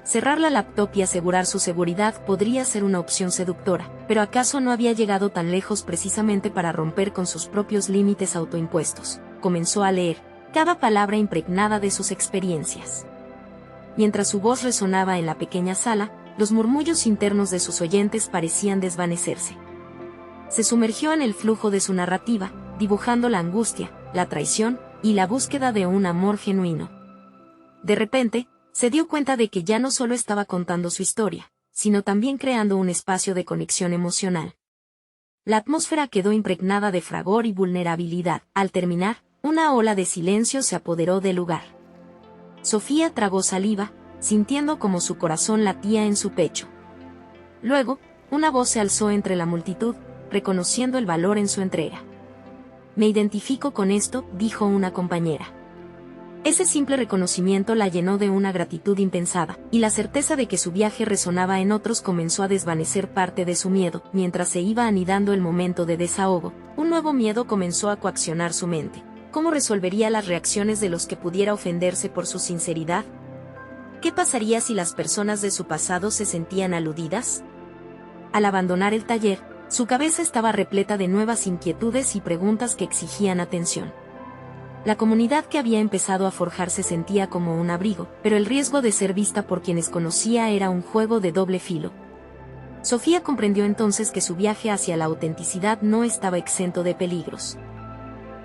Cerrar la laptop y asegurar su seguridad podría ser una opción seductora, pero ¿acaso no había llegado tan lejos precisamente para romper con sus propios límites autoimpuestos? Comenzó a leer, cada palabra impregnada de sus experiencias. Mientras su voz resonaba en la pequeña sala, los murmullos internos de sus oyentes parecían desvanecerse. Se sumergió en el flujo de su narrativa, dibujando la angustia, la traición y la búsqueda de un amor genuino. De repente, se dio cuenta de que ya no solo estaba contando su historia, sino también creando un espacio de conexión emocional. La atmósfera quedó impregnada de fragor y vulnerabilidad. Al terminar, una ola de silencio se apoderó del lugar. Sofía tragó saliva, sintiendo como su corazón latía en su pecho. Luego, una voz se alzó entre la multitud, reconociendo el valor en su entrega. «Me identifico con esto», dijo una compañera. Ese simple reconocimiento la llenó de una gratitud impensada, y la certeza de que su viaje resonaba en otros comenzó a desvanecer parte de su miedo. Mientras se iba anidando el momento de desahogo, un nuevo miedo comenzó a coaccionar su mente. ¿Cómo resolvería las reacciones de los que pudiera ofenderse por su sinceridad? ¿Qué pasaría si las personas de su pasado se sentían aludidas? Al abandonar el taller, su cabeza estaba repleta de nuevas inquietudes y preguntas que exigían atención. La comunidad que había empezado a forjar se sentía como un abrigo, pero el riesgo de ser vista por quienes conocía era un juego de doble filo. Sofía comprendió entonces que su viaje hacia la autenticidad no estaba exento de peligros.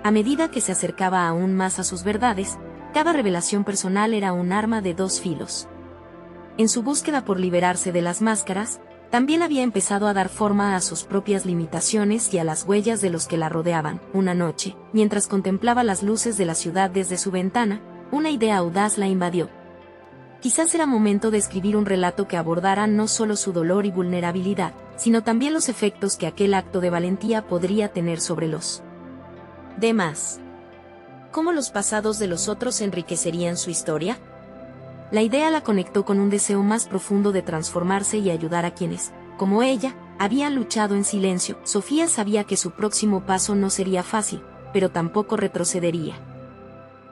A medida que se acercaba aún más a sus verdades, cada revelación personal era un arma de dos filos. En su búsqueda por liberarse de las máscaras, también había empezado a dar forma a sus propias limitaciones y a las huellas de los que la rodeaban. Una noche, mientras contemplaba las luces de la ciudad desde su ventana, una idea audaz la invadió. Quizás era momento de escribir un relato que abordara no solo su dolor y vulnerabilidad, sino también los efectos que aquel acto de valentía podría tener sobre los demás. ¿Cómo los pasados de los otros enriquecerían su historia? La idea la conectó con un deseo más profundo de transformarse y ayudar a quienes, como ella, habían luchado en silencio. Sofía sabía que su próximo paso no sería fácil, pero tampoco retrocedería.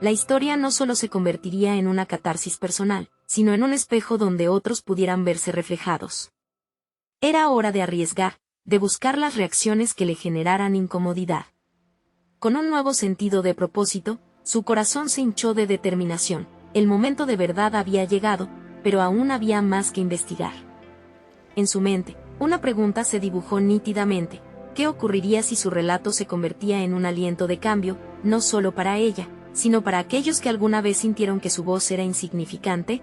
La historia no solo se convertiría en una catarsis personal, sino en un espejo donde otros pudieran verse reflejados. Era hora de arriesgar, de buscar las reacciones que le generaran incomodidad. Con un nuevo sentido de propósito, su corazón se hinchó de determinación. El momento de verdad había llegado, pero aún había más que investigar. En su mente, una pregunta se dibujó nítidamente: ¿qué ocurriría si su relato se convertía en un aliento de cambio, no solo para ella, sino para aquellos que alguna vez sintieron que su voz era insignificante?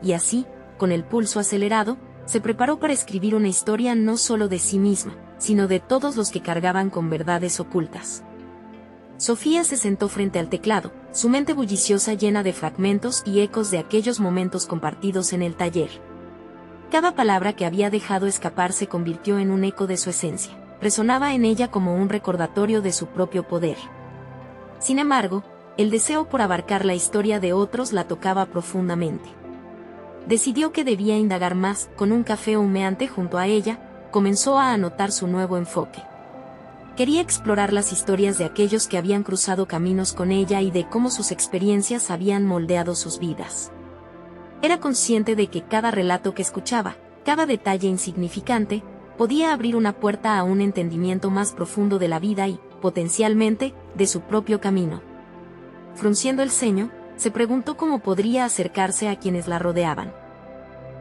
Y así, con el pulso acelerado, se preparó para escribir una historia no solo de sí misma, sino de todos los que cargaban con verdades ocultas. Sofía se sentó frente al teclado, su mente bulliciosa llena de fragmentos y ecos de aquellos momentos compartidos en el taller. Cada palabra que había dejado escapar se convirtió en un eco de su esencia, resonaba en ella como un recordatorio de su propio poder. Sin embargo, el deseo por abarcar la historia de otros la tocaba profundamente. Decidió que debía indagar más. Con un café humeante junto a ella, comenzó a anotar su nuevo enfoque. Quería explorar las historias de aquellos que habían cruzado caminos con ella y de cómo sus experiencias habían moldeado sus vidas. Era consciente de que cada relato que escuchaba, cada detalle insignificante, podía abrir una puerta a un entendimiento más profundo de la vida y, potencialmente, de su propio camino. Frunciendo el ceño, se preguntó cómo podría acercarse a quienes la rodeaban.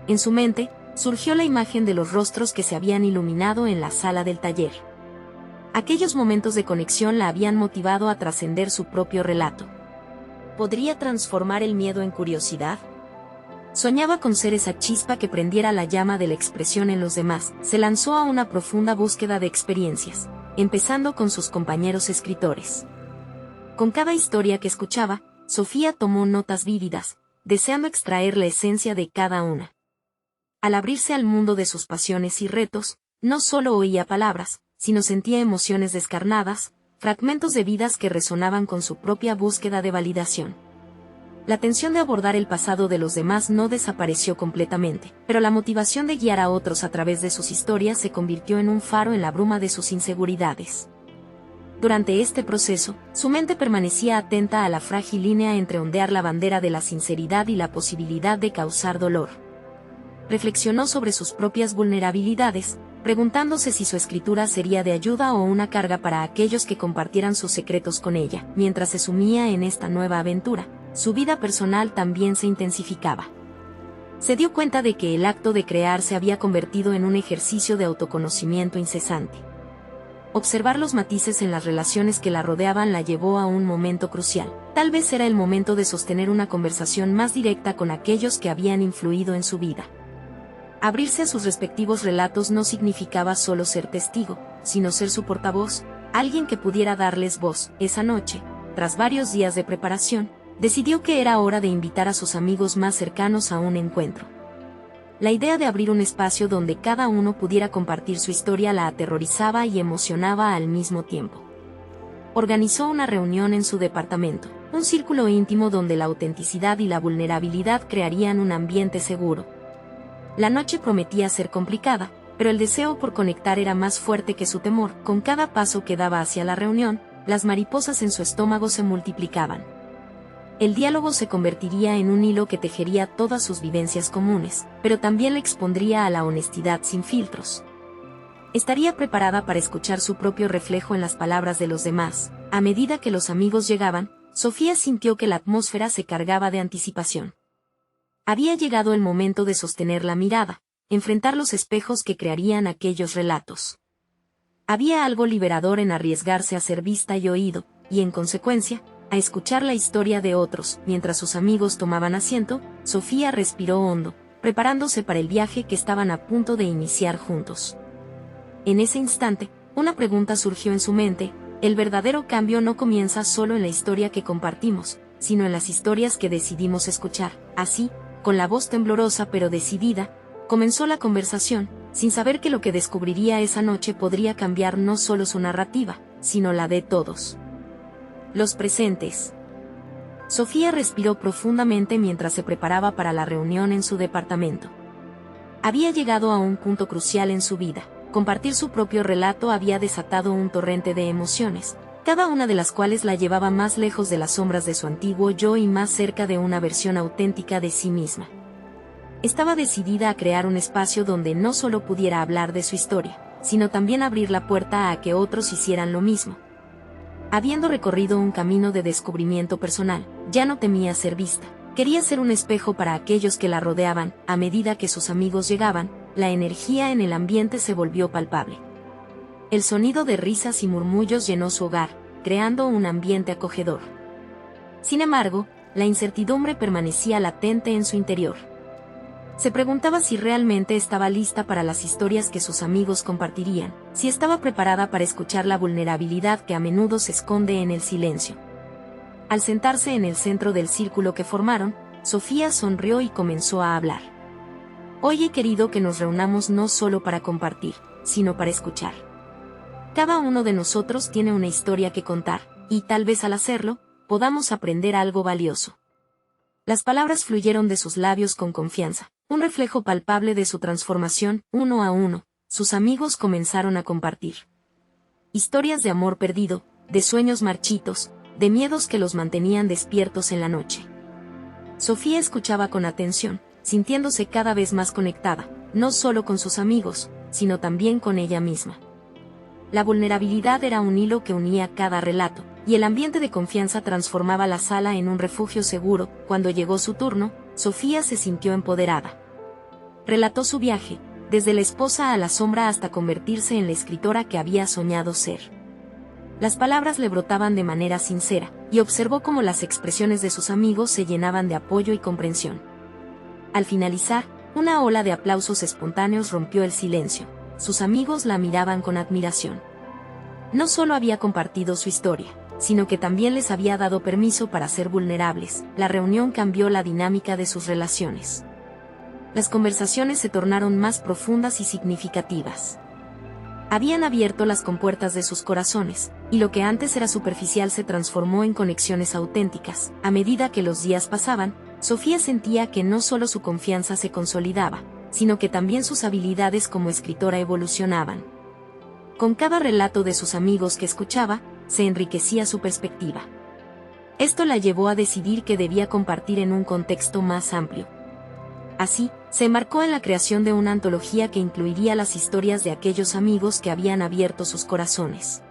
En su mente, surgió la imagen de los rostros que se habían iluminado en la sala del taller. Aquellos momentos de conexión la habían motivado a trascender su propio relato. ¿Podría transformar el miedo en curiosidad? Soñaba con ser esa chispa que prendiera la llama de la expresión en los demás. Se lanzó a una profunda búsqueda de experiencias, empezando con sus compañeros escritores. Con cada historia que escuchaba, Sofía tomó notas vívidas, deseando extraer la esencia de cada una. Al abrirse al mundo de sus pasiones y retos, no solo oía palabras, sino sentía emociones descarnadas, fragmentos de vidas que resonaban con su propia búsqueda de validación. La tensión de abordar el pasado de los demás no desapareció completamente, pero la motivación de guiar a otros a través de sus historias se convirtió en un faro en la bruma de sus inseguridades. Durante este proceso, su mente permanecía atenta a la frágil línea entre ondear la bandera de la sinceridad y la posibilidad de causar dolor. Reflexionó sobre sus propias vulnerabilidades, preguntándose si su escritura sería de ayuda o una carga para aquellos que compartieran sus secretos con ella. Mientras se sumía en esta nueva aventura, su vida personal también se intensificaba. Se dio cuenta de que el acto de crear se había convertido en un ejercicio de autoconocimiento incesante. Observar los matices en las relaciones que la rodeaban la llevó a un momento crucial. Tal vez era el momento de sostener una conversación más directa con aquellos que habían influido en su vida. Abrirse a sus respectivos relatos no significaba solo ser testigo, sino ser su portavoz, alguien que pudiera darles voz. Esa noche, tras varios días de preparación, decidió que era hora de invitar a sus amigos más cercanos a un encuentro. La idea de abrir un espacio donde cada uno pudiera compartir su historia la aterrorizaba y emocionaba al mismo tiempo. Organizó una reunión en su departamento, un círculo íntimo donde la autenticidad y la vulnerabilidad crearían un ambiente seguro. La noche prometía ser complicada, pero el deseo por conectar era más fuerte que su temor. Con cada paso que daba hacia la reunión, las mariposas en su estómago se multiplicaban. El diálogo se convertiría en un hilo que tejería todas sus vivencias comunes, pero también le expondría a la honestidad sin filtros. Estaría preparada para escuchar su propio reflejo en las palabras de los demás. A medida que los amigos llegaban, Sofía sintió que la atmósfera se cargaba de anticipación. Había llegado el momento de sostener la mirada, enfrentar los espejos que crearían aquellos relatos. Había algo liberador en arriesgarse a ser vista y oído, y en consecuencia, a escuchar la historia de otros. Mientras sus amigos tomaban asiento, Sofía respiró hondo, preparándose para el viaje que estaban a punto de iniciar juntos. En ese instante, una pregunta surgió en su mente: el verdadero cambio no comienza solo en la historia que compartimos, sino en las historias que decidimos escuchar. Así, con la voz temblorosa pero decidida, comenzó la conversación, sin saber que lo que descubriría esa noche podría cambiar no solo su narrativa, sino la de todos los presentes. Sofía respiró profundamente mientras se preparaba para la reunión en su departamento. Había llegado a un punto crucial en su vida. Compartir su propio relato había desatado un torrente de emociones, cada una de las cuales la llevaba más lejos de las sombras de su antiguo yo y más cerca de una versión auténtica de sí misma. Estaba decidida a crear un espacio donde no solo pudiera hablar de su historia, sino también abrir la puerta a que otros hicieran lo mismo. Habiendo recorrido un camino de descubrimiento personal, ya no temía ser vista. Quería ser un espejo para aquellos que la rodeaban. A medida que sus amigos llegaban, la energía en el ambiente se volvió palpable. El sonido de risas y murmullos llenó su hogar, creando un ambiente acogedor. Sin embargo, la incertidumbre permanecía latente en su interior. Se preguntaba si realmente estaba lista para las historias que sus amigos compartirían, si estaba preparada para escuchar la vulnerabilidad que a menudo se esconde en el silencio. Al sentarse en el centro del círculo que formaron, Sofía sonrió y comenzó a hablar. Hoy he querido que nos reunamos no solo para compartir, sino para escuchar. Cada uno de nosotros tiene una historia que contar, y tal vez al hacerlo, podamos aprender algo valioso. Las palabras fluyeron de sus labios con confianza, un reflejo palpable de su transformación. Uno a uno, sus amigos comenzaron a compartir historias de amor perdido, de sueños marchitos, de miedos que los mantenían despiertos en la noche. Sofía escuchaba con atención, sintiéndose cada vez más conectada, no solo con sus amigos, sino también con ella misma. La vulnerabilidad era un hilo que unía cada relato, y el ambiente de confianza transformaba la sala en un refugio seguro. Cuando llegó su turno, Sofía se sintió empoderada. Relató su viaje, desde la esposa a la sombra hasta convertirse en la escritora que había soñado ser. Las palabras le brotaban de manera sincera, y observó cómo las expresiones de sus amigos se llenaban de apoyo y comprensión. Al finalizar, una ola de aplausos espontáneos rompió el silencio. Sus amigos la miraban con admiración. No solo había compartido su historia, sino que también les había dado permiso para ser vulnerables. La reunión cambió la dinámica de sus relaciones. Las conversaciones se tornaron más profundas y significativas. Habían abierto las compuertas de sus corazones, y lo que antes era superficial se transformó en conexiones auténticas. A medida que los días pasaban, Sofía sentía que no solo su confianza se consolidaba, sino que también sus habilidades como escritora evolucionaban. Con cada relato de sus amigos que escuchaba, se enriquecía su perspectiva. Esto la llevó a decidir que debía compartir en un contexto más amplio. Así, se embarcó en la creación de una antología que incluiría las historias de aquellos amigos que habían abierto sus corazones.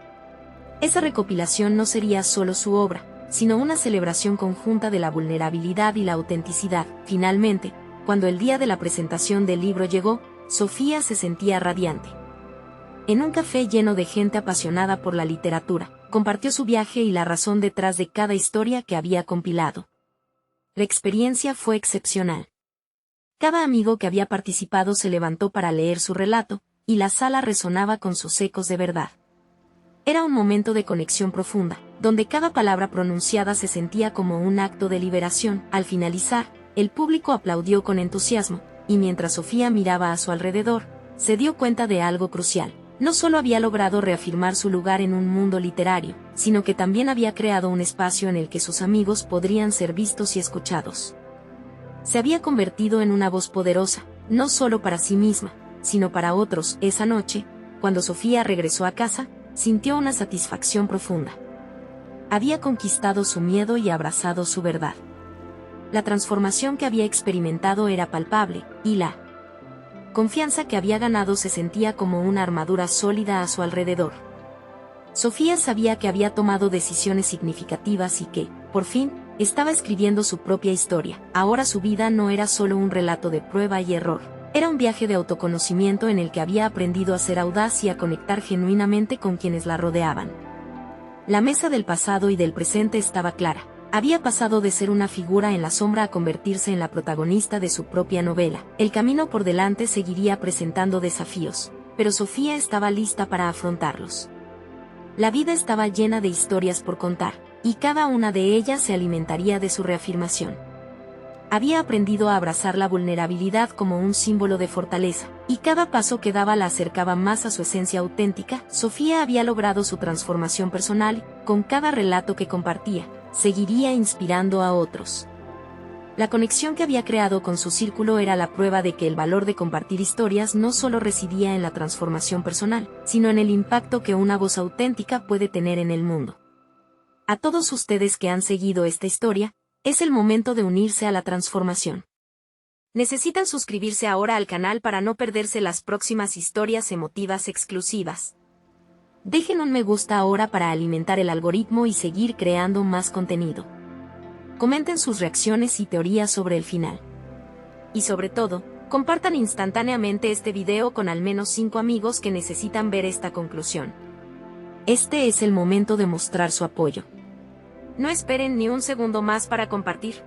Esa recopilación no sería solo su obra, sino una celebración conjunta de la vulnerabilidad y la autenticidad. Finalmente, cuando el día de la presentación del libro llegó, Sofía se sentía radiante. En un café lleno de gente apasionada por la literatura, compartió su viaje y la razón detrás de cada historia que había compilado. La experiencia fue excepcional. Cada amigo que había participado se levantó para leer su relato, y la sala resonaba con sus ecos de verdad. Era un momento de conexión profunda, donde cada palabra pronunciada se sentía como un acto de liberación. Al finalizar, el público aplaudió con entusiasmo, y mientras Sofía miraba a su alrededor, se dio cuenta de algo crucial. No solo había logrado reafirmar su lugar en un mundo literario, sino que también había creado un espacio en el que sus amigos podrían ser vistos y escuchados. Se había convertido en una voz poderosa, no solo para sí misma, sino para otros. Esa noche, cuando Sofía regresó a casa, sintió una satisfacción profunda. Había conquistado su miedo y abrazado su verdad. La transformación que había experimentado era palpable, y la confianza que había ganado se sentía como una armadura sólida a su alrededor. Sofía sabía que había tomado decisiones significativas y que, por fin, estaba escribiendo su propia historia. Ahora su vida no era solo un relato de prueba y error. Era un viaje de autoconocimiento en el que había aprendido a ser audaz y a conectar genuinamente con quienes la rodeaban. La mesa del pasado y del presente estaba clara. Había pasado de ser una figura en la sombra a convertirse en la protagonista de su propia novela. El camino por delante seguiría presentando desafíos, pero Sofía estaba lista para afrontarlos. La vida estaba llena de historias por contar, y cada una de ellas se alimentaría de su reafirmación. Había aprendido a abrazar la vulnerabilidad como un símbolo de fortaleza, y cada paso que daba la acercaba más a su esencia auténtica. Sofía había logrado su transformación personal, con cada relato que compartía, seguiría inspirando a otros. La conexión que había creado con su círculo era la prueba de que el valor de compartir historias no solo residía en la transformación personal, sino en el impacto que una voz auténtica puede tener en el mundo. A todos ustedes que han seguido esta historia, es el momento de unirse a la transformación. Necesitan suscribirse ahora al canal para no perderse las próximas historias emotivas exclusivas. Dejen un me gusta ahora para alimentar el algoritmo y seguir creando más contenido. Comenten sus reacciones y teorías sobre el final. Y sobre todo, compartan instantáneamente este video con al menos 5 amigos que necesitan ver esta conclusión. Este es el momento de mostrar su apoyo. No esperen ni un segundo más para compartir.